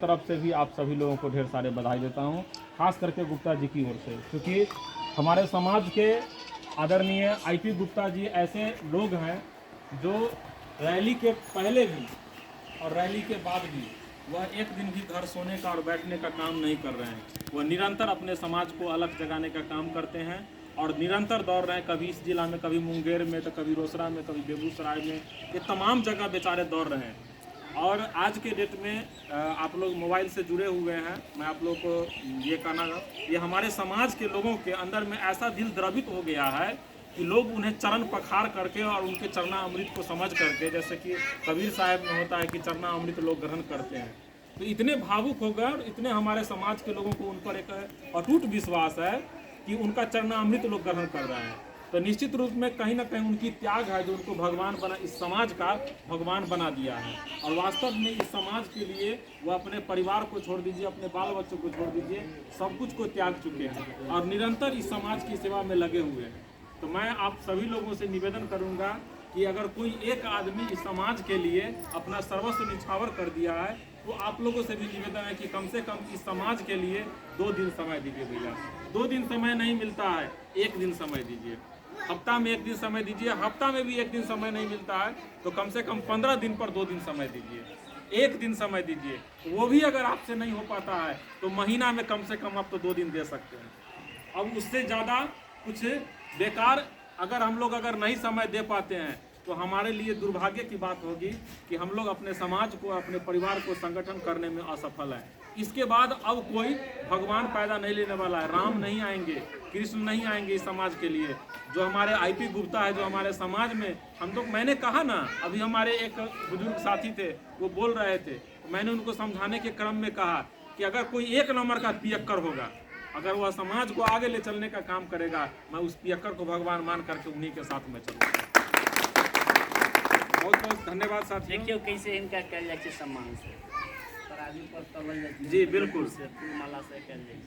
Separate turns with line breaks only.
तरफ से भी आप सभी लोगों को ढेर सारे बधाई देता हूं, खास करके गुप्ता जी की ओर से, क्योंकि हमारे समाज के आदरणीय आईपी गुप्ता जी ऐसे लोग हैं जो रैली के पहले भी और रैली के बाद भी वह एक दिन भी घर सोने का और बैठने का काम नहीं कर रहे हैं। वह निरंतर अपने समाज को अलग जगाने का काम करते हैं और निरंतर दौड़ रहे हैं, कभी इस जिला में, कभी मुंगेर में, तो कभी रोसड़ा में, कभी बेगूसराय में, ये तमाम जगह बेचारे दौड़ रहे हैं। और आज के डेट में आप लोग मोबाइल से जुड़े हुए हैं, मैं आप लोग को ये कहना, ये हमारे समाज के लोगों के अंदर में ऐसा दिल द्रवित हो गया है कि लोग उन्हें चरण पखार करके और उनके चरना अमृत को समझ करके, जैसे कि कबीर साहब में होता है कि चरना अमृत लोग ग्रहण करते हैं, तो इतने भावुक हो गए और इतने हमारे समाज के लोगों को उन पर एक अटूट विश्वास है कि उनका चरना अमृत लोग ग्रहण कर रहे हैं। तो निश्चित रूप में कहीं ना कहीं उनकी त्याग है जो उनको भगवान बना, इस समाज का भगवान बना दिया है। और वास्तव में इस समाज के लिए वो अपने परिवार को छोड़ दीजिए, अपने बाल बच्चों को छोड़ दीजिए, सब कुछ को त्याग चुके हैं और निरंतर इस समाज की सेवा में लगे हुए हैं। तो मैं आप सभी लोगों से निवेदन करूंगा कि अगर कोई एक आदमी इस समाज के लिए अपना सर्वस्व निछावर कर दिया है, तो आप लोगों से भी निवेदन है कि कम से कम इस समाज के लिए 2 दिन समय दीजिए भैया। 2 दिन समय नहीं मिलता है, 1 दिन समय दीजिए। हफ्ता में 1 दिन समय दीजिए, हफ्ता में भी 1 दिन समय नहीं मिलता है तो कम से कम 15 दिन पर 2 दिन समय दीजिए, 1 दिन समय दीजिए। वो भी अगर आपसे नहीं हो पाता है तो महीना में कम से कम आप तो 2 दिन दे सकते हैं। अब उससे ज़्यादा कुछ बेकार अगर हम लोग नहीं समय दे पाते हैं तो हमारे लिए दुर्भाग्य की बात होगी कि हम लोग अपने समाज को, अपने परिवार को संगठन करने में असफल हैं। इसके बाद अब कोई भगवान पैदा नहीं लेने वाला है, राम नहीं आएंगे, कृष्ण नहीं आएंगे इस समाज के लिए। जो हमारे आईपी गुप्ता है, जो हमारे समाज में हम लोग, मैंने कहा ना, अभी हमारे एक बुजुर्ग साथी थे, वो बोल रहे थे, मैंने उनको समझाने के क्रम में कहा कि अगर कोई 1 नंबर का पियक्कर होगा, अगर वह समाज को आगे ले चलने का काम करेगा, मैं उस पियक्कर को भगवान मान करके उन्हीं के साथ में चलूँगा। बहुत बहुत धन्यवाद साथियों।
देखियो कैसे इनका कल जाए सम्मान से, जी बिल्कुल, माला से कल जाए।